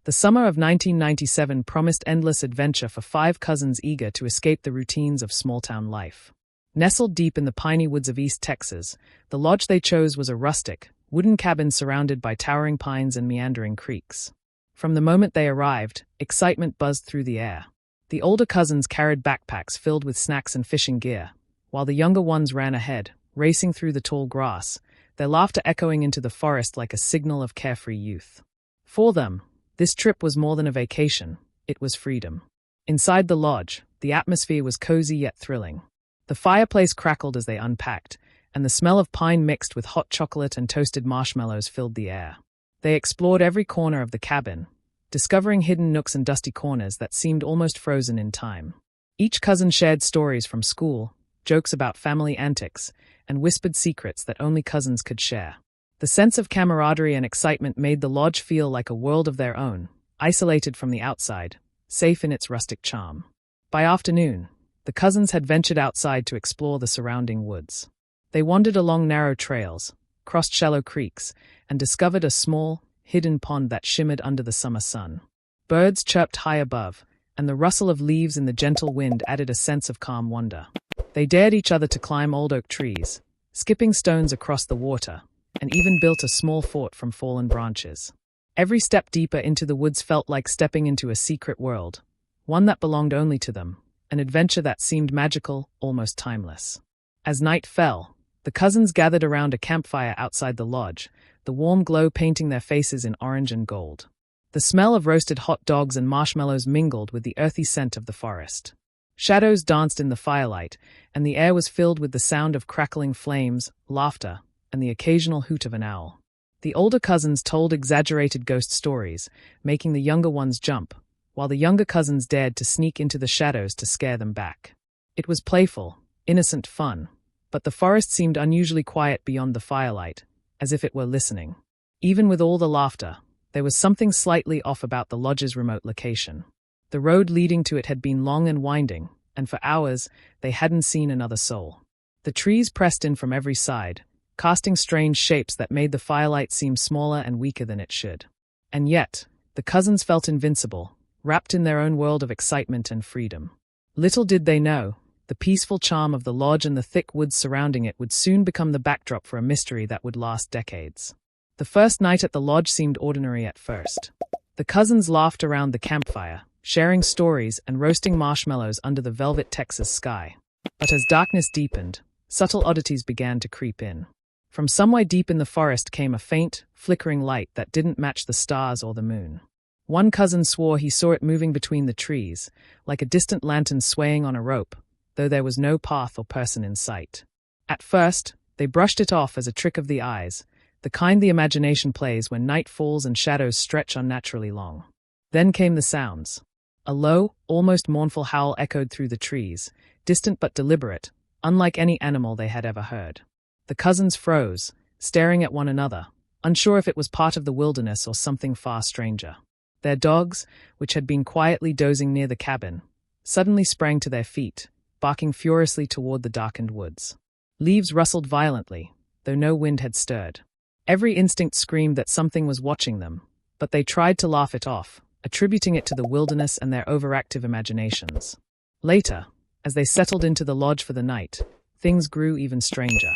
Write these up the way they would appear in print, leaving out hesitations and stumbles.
The summer of 1997 promised endless adventure for five cousins eager to escape the routines of small-town life. Nestled deep in the Piney Woods of East Texas, the lodge they chose was a rustic, wooden cabin surrounded by towering pines and meandering creeks. From the moment they arrived, excitement buzzed through the air. The older cousins carried backpacks filled with snacks and fishing gear, while the younger ones ran ahead, racing through the tall grass, their laughter echoing into the forest like a signal of carefree youth. For them, this trip was more than a vacation, it was freedom. Inside the lodge, the atmosphere was cozy yet thrilling. The fireplace crackled as they unpacked, and the smell of pine mixed with hot chocolate and toasted marshmallows filled the air. They explored every corner of the cabin, discovering hidden nooks and dusty corners that seemed almost frozen in time. Each cousin shared stories from school, jokes about family antics, and whispered secrets that only cousins could share. The sense of camaraderie and excitement made the lodge feel like a world of their own, isolated from the outside, safe in its rustic charm. By afternoon, the cousins had ventured outside to explore the surrounding woods. They wandered along narrow trails, crossed shallow creeks, and discovered a small, hidden pond that shimmered under the summer sun. Birds chirped high above, and the rustle of leaves in the gentle wind added a sense of calm wonder. They dared each other to climb old oak trees, skipping stones across the water, and even built a small fort from fallen branches. Every step deeper into the woods felt like stepping into a secret world, one that belonged only to them, an adventure that seemed magical, almost timeless. As night fell, the cousins gathered around a campfire outside the lodge, the warm glow painting their faces in orange and gold. The smell of roasted hot dogs and marshmallows mingled with the earthy scent of the forest. Shadows danced in the firelight, and the air was filled with the sound of crackling flames, laughter, and the occasional hoot of an owl. The older cousins told exaggerated ghost stories, making the younger ones jump, while the younger cousins dared to sneak into the shadows to scare them back. It was playful, innocent fun, but the forest seemed unusually quiet beyond the firelight, as if it were listening. Even with all the laughter, there was something slightly off about the lodge's remote location. The road leading to it had been long and winding, and for hours they hadn't seen another soul. The trees pressed in from every side, casting strange shapes that made the firelight seem smaller and weaker than it should. And yet, the cousins felt invincible, wrapped in their own world of excitement and freedom. Little did they know, the peaceful charm of the lodge and the thick woods surrounding it would soon become the backdrop for a mystery that would last decades. The first night at the lodge seemed ordinary at first. The cousins laughed around the campfire, sharing stories and roasting marshmallows under the velvet Texas sky. But as darkness deepened, subtle oddities began to creep in. From somewhere deep in the forest came a faint, flickering light that didn't match the stars or the moon. One cousin swore he saw it moving between the trees, like a distant lantern swaying on a rope, though there was no path or person in sight. At first, they brushed it off as a trick of the eyes, the kind the imagination plays when night falls and shadows stretch unnaturally long. Then came the sounds. A low, almost mournful howl echoed through the trees, distant but deliberate, unlike any animal they had ever heard. The cousins froze, staring at one another, unsure if it was part of the wilderness or something far stranger. Their dogs, which had been quietly dozing near the cabin, suddenly sprang to their feet, barking furiously toward the darkened woods. Leaves rustled violently, though no wind had stirred. Every instinct screamed that something was watching them, but they tried to laugh it off, attributing it to the wilderness and their overactive imaginations. Later, as they settled into the lodge for the night, things grew even stranger.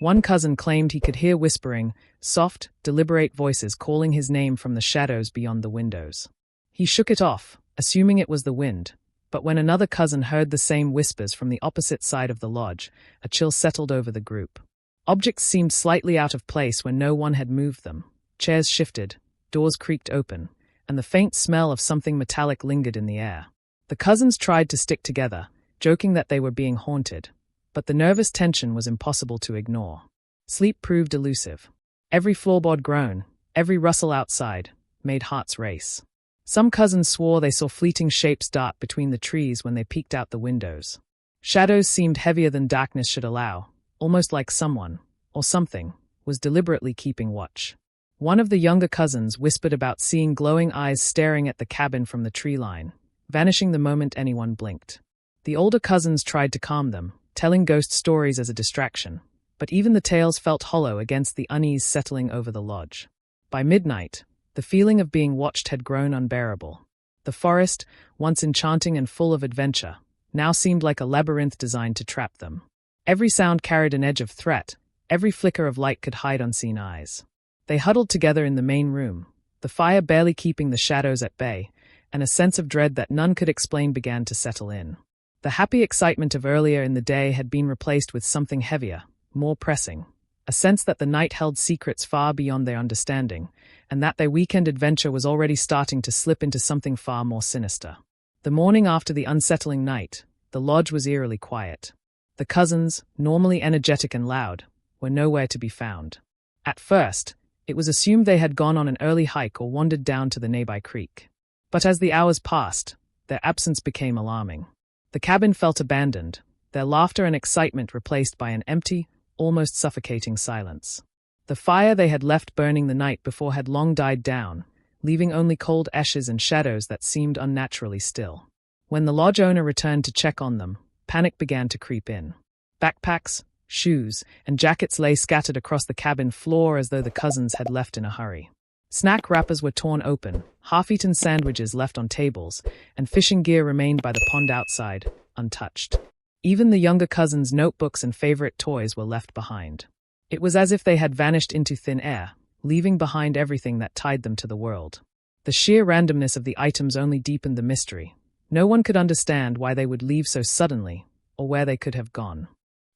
One cousin claimed he could hear whispering, soft, deliberate voices calling his name from the shadows beyond the windows. He shook it off, assuming it was the wind, but when another cousin heard the same whispers from the opposite side of the lodge, a chill settled over the group. Objects seemed slightly out of place when no one had moved them. Chairs shifted, doors creaked open, and the faint smell of something metallic lingered in the air. The cousins tried to stick together, joking that they were being haunted, but the nervous tension was impossible to ignore. Sleep proved elusive. Every floorboard groan, every rustle outside, made hearts race. Some cousins swore they saw fleeting shapes dart between the trees when they peeked out the windows. Shadows seemed heavier than darkness should allow, almost like someone, or something, was deliberately keeping watch. One of the younger cousins whispered about seeing glowing eyes staring at the cabin from the tree line, vanishing the moment anyone blinked. The older cousins tried to calm them, telling ghost stories as a distraction, but even the tales felt hollow against the unease settling over the lodge. By midnight, The feeling of being watched had grown unbearable. The forest, once enchanting and full of adventure, now seemed like a labyrinth designed to trap them. Every sound carried an edge of threat, every flicker of light could hide unseen eyes. They huddled together in the main room, the fire barely keeping the shadows at bay, and a sense of dread that none could explain began to settle in. The happy excitement of earlier in the day had been replaced with something heavier, more pressing, a sense that the night held secrets far beyond their understanding, and that their weekend adventure was already starting to slip into something far more sinister. The morning after the unsettling night, the lodge was eerily quiet. The cousins, normally energetic and loud, were nowhere to be found. At first, it was assumed they had gone on an early hike or wandered down to the nearby creek. But as the hours passed, their absence became alarming. The cabin felt abandoned, their laughter and excitement replaced by an empty, almost suffocating silence. The fire they had left burning the night before had long died down, leaving only cold ashes and shadows that seemed unnaturally still. When the lodge owner returned to check on them, panic began to creep in. Backpacks, shoes, and jackets lay scattered across the cabin floor as though the cousins had left in a hurry. Snack wrappers were torn open, half-eaten sandwiches left on tables, and fishing gear remained by the pond outside, untouched. Even the younger cousins' notebooks and favorite toys were left behind. It was as if they had vanished into thin air, leaving behind everything that tied them to the world. The sheer randomness of the items only deepened the mystery. No one could understand why they would leave so suddenly, or where they could have gone.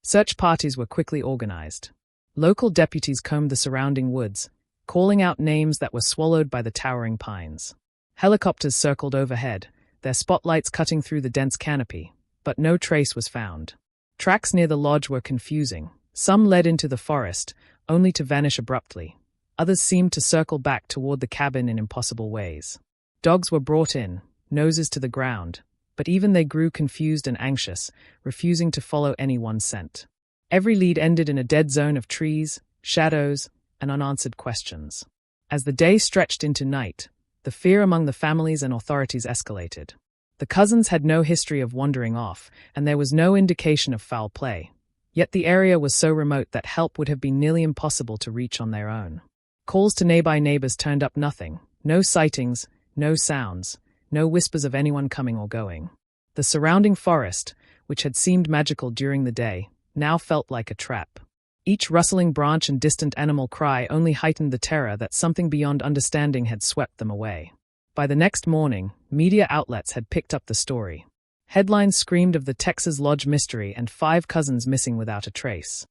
Search parties were quickly organized. Local deputies combed the surrounding woods, calling out names that were swallowed by the towering pines. Helicopters circled overhead, their spotlights cutting through the dense canopy, but no trace was found. Tracks near the lodge were confusing. Some led into the forest, only to vanish abruptly. Others seemed to circle back toward the cabin in impossible ways. Dogs were brought in, noses to the ground, but even they grew confused and anxious, refusing to follow any one scent. Every lead ended in a dead zone of trees, shadows, and unanswered questions. As the day stretched into night, the fear among the families and authorities escalated. The cousins had no history of wandering off, and there was no indication of foul play. Yet the area was so remote that help would have been nearly impossible to reach on their own. Calls to nearby neighbors turned up nothing. No sightings, no sounds, no whispers of anyone coming or going. The surrounding forest, which had seemed magical during the day, now felt like a trap. Each rustling branch and distant animal cry only heightened the terror that something beyond understanding had swept them away. By the next morning, media outlets had picked up the story. Headlines screamed of the Texas Lodge mystery and 5 cousins missing without a trace.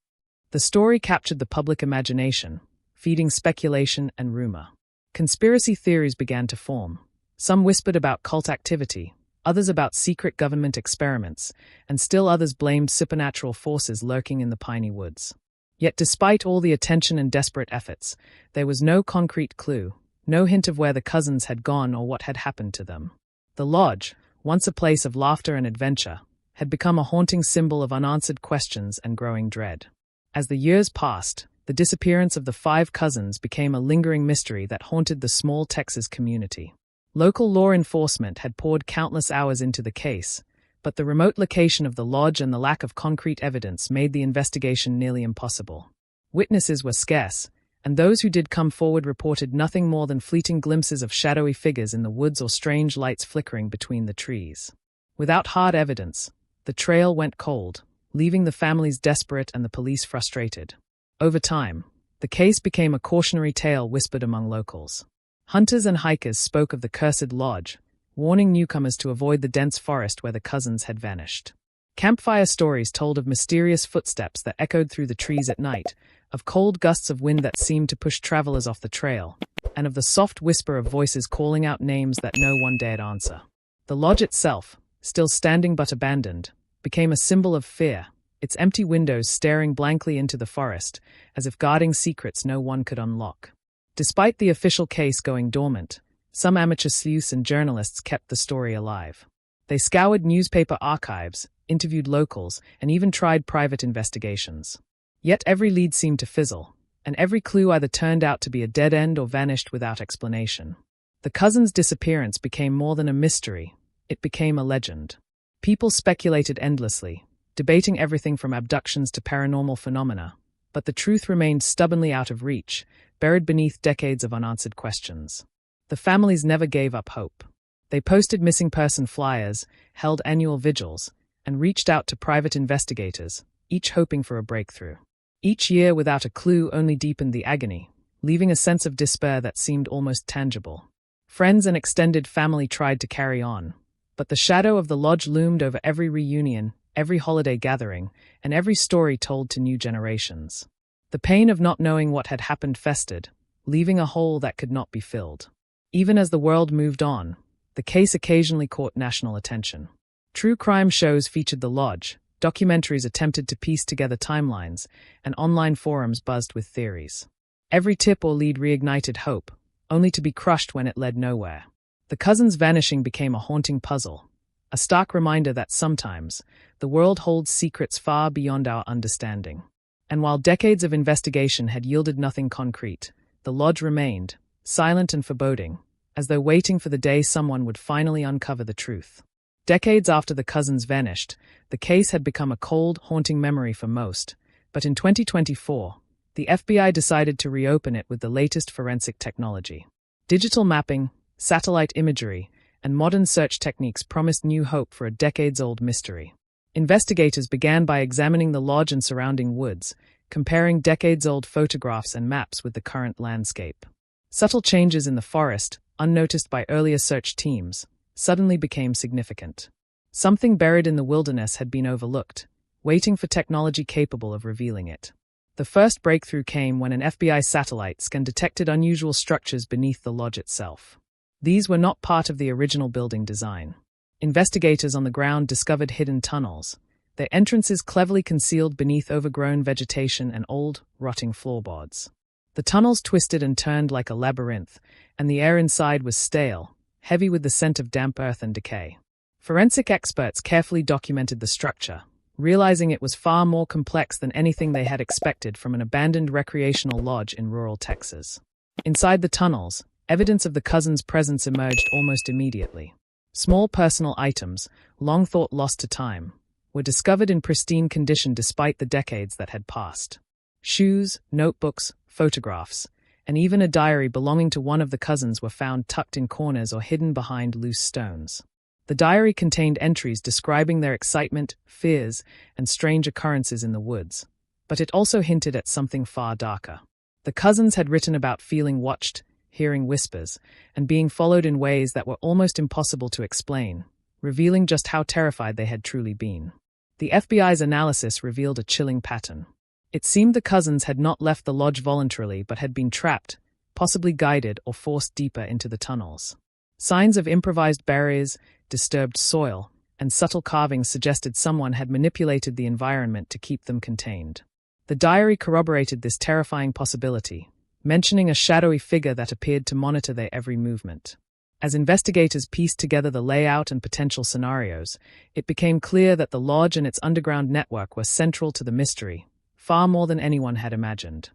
The story captured the public imagination, feeding speculation and rumor. Conspiracy theories began to form. Some whispered about cult activity, others about secret government experiments, and still others blamed supernatural forces lurking in the Piney Woods. Yet despite all the attention and desperate efforts, there was no concrete clue, no hint of where the cousins had gone or what had happened to them. The lodge, once a place of laughter and adventure, had become a haunting symbol of unanswered questions and growing dread. As the years passed, the disappearance of the 5 cousins became a lingering mystery that haunted the small Texas community. Local law enforcement had poured countless hours into the case, but the remote location of the lodge and the lack of concrete evidence made the investigation nearly impossible. Witnesses were scarce, and those who did come forward reported nothing more than fleeting glimpses of shadowy figures in the woods or strange lights flickering between the trees. Without hard evidence, the trail went cold, leaving the families desperate and the police frustrated. Over time, the case became a cautionary tale whispered among locals. Hunters and hikers spoke of the cursed lodge, warning newcomers to avoid the dense forest where the cousins had vanished. Campfire stories told of mysterious footsteps that echoed through the trees at night, of cold gusts of wind that seemed to push travelers off the trail, and of the soft whisper of voices calling out names that no one dared answer. The lodge itself, still standing but abandoned, became a symbol of fear, its empty windows staring blankly into the forest, as if guarding secrets no one could unlock. Despite the official case going dormant, some amateur sleuths and journalists kept the story alive. They scoured newspaper archives, interviewed locals, and even tried private investigations. Yet every lead seemed to fizzle, and every clue either turned out to be a dead end or vanished without explanation. The cousins' disappearance became more than a mystery, it became a legend. People speculated endlessly, debating everything from abductions to paranormal phenomena, but the truth remained stubbornly out of reach, buried beneath decades of unanswered questions. The families never gave up hope. They posted missing person flyers, held annual vigils, and reached out to private investigators, each hoping for a breakthrough. Each year without a clue only deepened the agony, leaving a sense of despair that seemed almost tangible. Friends and extended family tried to carry on, but the shadow of the lodge loomed over every reunion, every holiday gathering, and every story told to new generations. The pain of not knowing what had happened festered, leaving a hole that could not be filled. Even as the world moved on, the case occasionally caught national attention. True crime shows featured the lodge, documentaries attempted to piece together timelines, and online forums buzzed with theories. Every tip or lead reignited hope, only to be crushed when it led nowhere. The cousins' vanishing became a haunting puzzle, a stark reminder that sometimes the world holds secrets far beyond our understanding. And while decades of investigation had yielded nothing concrete, the lodge remained, silent and foreboding, as though waiting for the day someone would finally uncover the truth. Decades after the cousins vanished, the case had become a cold, haunting memory for most, but in 2024, the FBI decided to reopen it with the latest forensic technology. Digital mapping, satellite imagery, and modern search techniques promised new hope for a decades-old mystery. Investigators began by examining the lodge and surrounding woods, comparing decades-old photographs and maps with the current landscape. Subtle changes in the forest, unnoticed by earlier search teams, suddenly became significant. Something buried in the wilderness had been overlooked, waiting for technology capable of revealing it. The first breakthrough came when an FBI satellite scan detected unusual structures beneath the lodge itself. These were not part of the original building design. Investigators on the ground discovered hidden tunnels, their entrances cleverly concealed beneath overgrown vegetation and old, rotting floorboards. The tunnels twisted and turned like a labyrinth, and the air inside was stale, heavy with the scent of damp earth and decay. Forensic experts carefully documented the structure, realizing it was far more complex than anything they had expected from an abandoned recreational lodge in rural Texas. Inside the tunnels, evidence of the cousins' presence emerged almost immediately. Small personal items, long thought lost to time, were discovered in pristine condition despite the decades that had passed. Shoes, notebooks, photographs, and even a diary belonging to one of the cousins were found tucked in corners or hidden behind loose stones. The diary contained entries describing their excitement, fears, and strange occurrences in the woods, but it also hinted at something far darker. The cousins had written about feeling watched, hearing whispers, and being followed in ways that were almost impossible to explain, revealing just how terrified they had truly been. The FBI's analysis revealed a chilling pattern. It seemed the cousins had not left the lodge voluntarily but had been trapped, possibly guided or forced deeper into the tunnels. Signs of improvised barriers, disturbed soil, and subtle carvings suggested someone had manipulated the environment to keep them contained. The diary corroborated this terrifying possibility, mentioning a shadowy figure that appeared to monitor their every movement. As investigators pieced together the layout and potential scenarios, it became clear that the lodge and its underground network were central to the mystery, far more than anyone had imagined.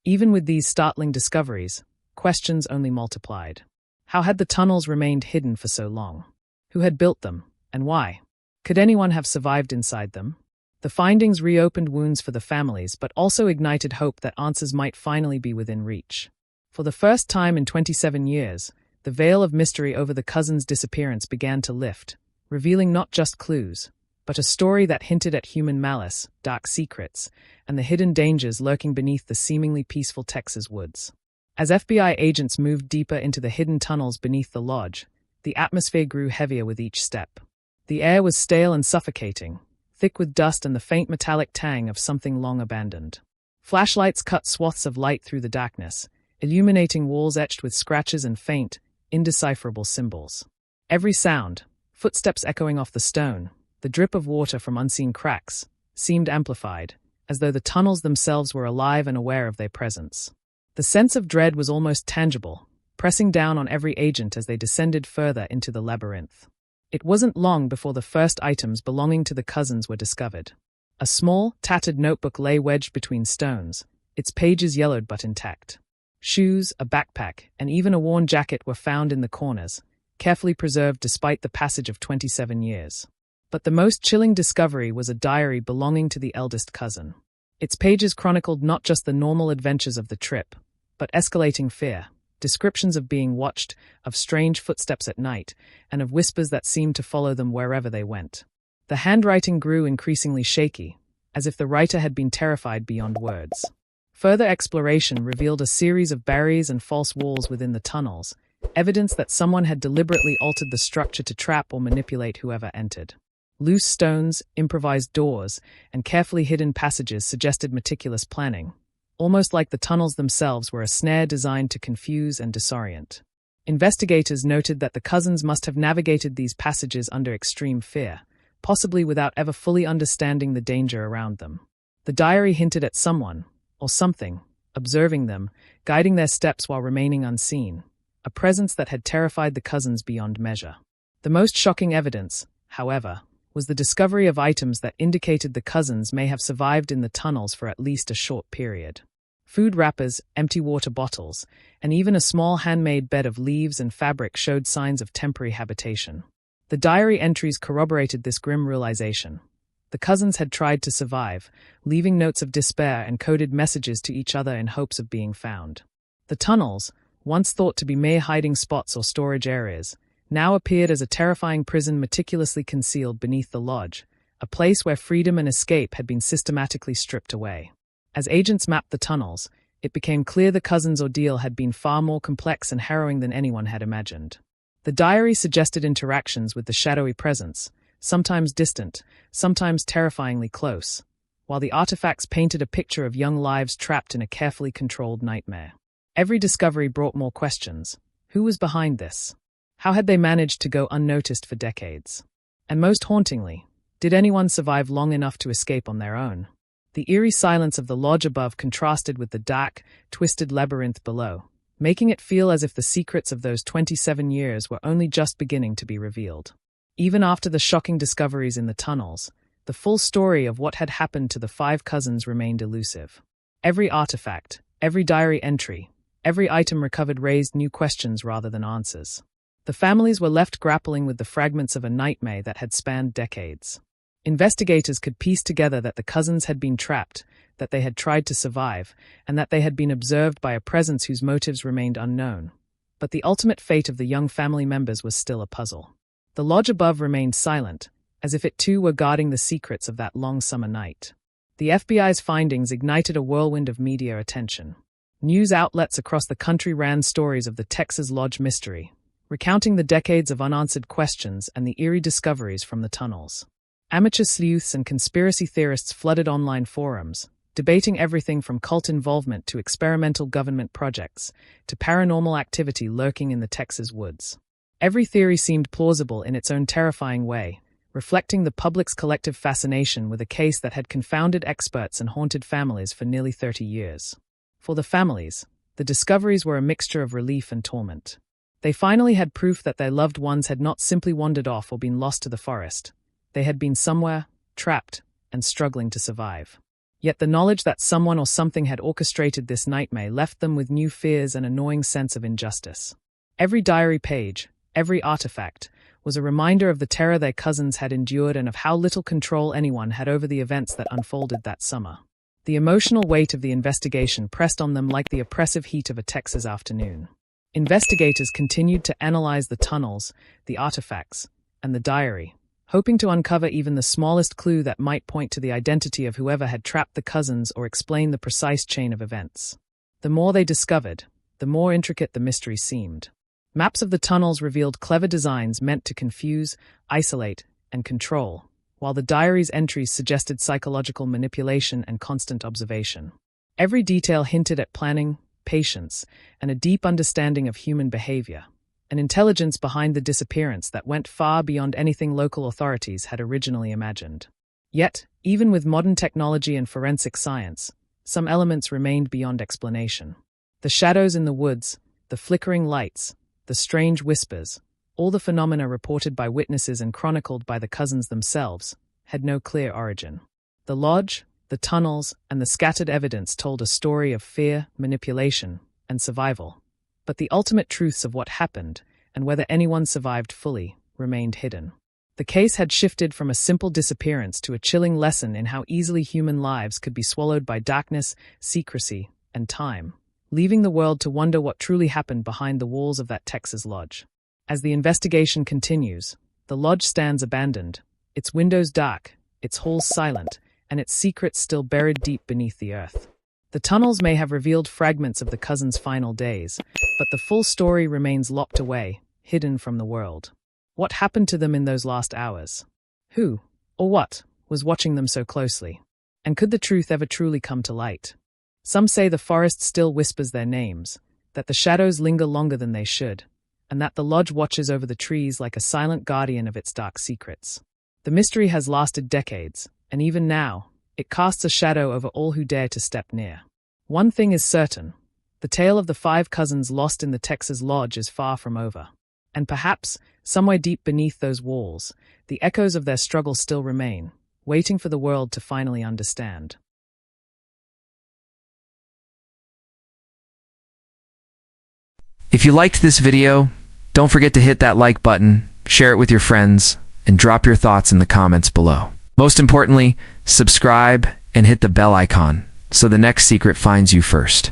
Even with these startling discoveries, questions only multiplied. How had the tunnels remained hidden for so long? Who had built them, and why? Could anyone have survived inside them? The findings reopened wounds for the families but also ignited hope that answers might finally be within reach. For the first time in 27 years, the veil of mystery over the cousins' disappearance began to lift, revealing not just clues, but a story that hinted at human malice, dark secrets, and the hidden dangers lurking beneath the seemingly peaceful Texas woods. As FBI agents moved deeper into the hidden tunnels beneath the lodge, the atmosphere grew heavier with each step. The air was stale and suffocating, thick with dust and the faint metallic tang of something long abandoned. Flashlights cut swaths of light through the darkness, illuminating walls etched with scratches and faint, indecipherable symbols. Every sound, footsteps echoing off the stone, the drip of water from unseen cracks, seemed amplified, as though the tunnels themselves were alive and aware of their presence. The sense of dread was almost tangible, pressing down on every agent as they descended further into the labyrinth. It wasn't long before the first items belonging to the cousins were discovered. A small, tattered notebook lay wedged between stones, its pages yellowed but intact. Shoes, a backpack, and even a worn jacket were found in the corners, carefully preserved despite the passage of 27 years. But the most chilling discovery was a diary belonging to the eldest cousin. Its pages chronicled not just the normal adventures of the trip, but escalating fear, descriptions of being watched, of strange footsteps at night, and of whispers that seemed to follow them wherever they went. The handwriting grew increasingly shaky, as if the writer had been terrified beyond words. Further exploration revealed a series of barriers and false walls within the tunnels, evidence that someone had deliberately altered the structure to trap or manipulate whoever entered. Loose stones, improvised doors, and carefully hidden passages suggested meticulous planning, almost like the tunnels themselves were a snare designed to confuse and disorient. Investigators noted that the cousins must have navigated these passages under extreme fear, possibly without ever fully understanding the danger around them. The diary hinted at someone, or something, observing them, guiding their steps while remaining unseen, a presence that had terrified the cousins beyond measure. The most shocking evidence, however, was the discovery of items that indicated the cousins may have survived in the tunnels for at least a short period. Food wrappers, empty water bottles, and even a small handmade bed of leaves and fabric showed signs of temporary habitation. The diary entries corroborated this grim realization. The cousins had tried to survive, leaving notes of despair and coded messages to each other in hopes of being found. The tunnels, once thought to be mere hiding spots or storage areas, now appeared as a terrifying prison meticulously concealed beneath the lodge, a place where freedom and escape had been systematically stripped away. As agents mapped the tunnels, it became clear the cousins' ordeal had been far more complex and harrowing than anyone had imagined. The diary suggested interactions with the shadowy presence, sometimes distant, sometimes terrifyingly close, while the artifacts painted a picture of young lives trapped in a carefully controlled nightmare. Every discovery brought more questions. Who was behind this? How had they managed to go unnoticed for decades? And most hauntingly, did anyone survive long enough to escape on their own? The eerie silence of the lodge above contrasted with the dark, twisted labyrinth below, making it feel as if the secrets of those 27 years were only just beginning to be revealed. Even after the shocking discoveries in the tunnels, the full story of what had happened to the 5 cousins remained elusive. Every artifact, every diary entry, every item recovered raised new questions rather than answers. The families were left grappling with the fragments of a nightmare that had spanned decades. Investigators could piece together that the cousins had been trapped, that they had tried to survive, and that they had been observed by a presence whose motives remained unknown. But the ultimate fate of the young family members was still a puzzle. The lodge above remained silent, as if it too were guarding the secrets of that long summer night. The FBI's findings ignited a whirlwind of media attention. News outlets across the country ran stories of the Texas Lodge mystery, recounting the decades of unanswered questions and the eerie discoveries from the tunnels. Amateur sleuths and conspiracy theorists flooded online forums, debating everything from cult involvement to experimental government projects, to paranormal activity lurking in the Texas woods. Every theory seemed plausible in its own terrifying way, reflecting the public's collective fascination with a case that had confounded experts and haunted families for nearly 30 years. For the families, the discoveries were a mixture of relief and torment. They finally had proof that their loved ones had not simply wandered off or been lost to the forest. They had been somewhere, trapped, and struggling to survive. Yet the knowledge that someone or something had orchestrated this nightmare left them with new fears and a gnawing sense of injustice. Every diary page, every artifact, was a reminder of the terror their cousins had endured and of how little control anyone had over the events that unfolded that summer. The emotional weight of the investigation pressed on them like the oppressive heat of a Texas afternoon. Investigators continued to analyze the tunnels, the artifacts, and the diary, hoping to uncover even the smallest clue that might point to the identity of whoever had trapped the cousins or explain the precise chain of events. The more they discovered, the more intricate the mystery seemed. Maps of the tunnels revealed clever designs meant to confuse, isolate, and control, while the diary's entries suggested psychological manipulation and constant observation. Every detail hinted at planning, patience, and a deep understanding of human behavior, an intelligence behind the disappearance that went far beyond anything local authorities had originally imagined. Yet, even with modern technology and forensic science, some elements remained beyond explanation. The shadows in the woods, the flickering lights, the strange whispers, all the phenomena reported by witnesses and chronicled by the cousins themselves, had no clear origin. The lodge, the tunnels, and the scattered evidence told a story of fear, manipulation, and survival. But the ultimate truths of what happened, and whether anyone survived fully, remained hidden. The case had shifted from a simple disappearance to a chilling lesson in how easily human lives could be swallowed by darkness, secrecy, and time, leaving the world to wonder what truly happened behind the walls of that Texas lodge. As the investigation continues, the lodge stands abandoned, its windows dark, its halls silent, and its secrets still buried deep beneath the earth. The tunnels may have revealed fragments of the cousins' final days, but the full story remains locked away, hidden from the world. What happened to them in those last hours? Who, or what, was watching them so closely? And could the truth ever truly come to light? Some say the forest still whispers their names, that the shadows linger longer than they should, and that the lodge watches over the trees like a silent guardian of its dark secrets. The mystery has lasted decades, and even now, it casts a shadow over all who dare to step near. One thing is certain, the tale of the 5 cousins lost in the Texas lodge is far from over. And perhaps, somewhere deep beneath those walls, the echoes of their struggle still remain, waiting for the world to finally understand. If you liked this video, don't forget to hit that like button, share it with your friends, and drop your thoughts in the comments below. Most importantly, subscribe and hit the bell icon so the next secret finds you first.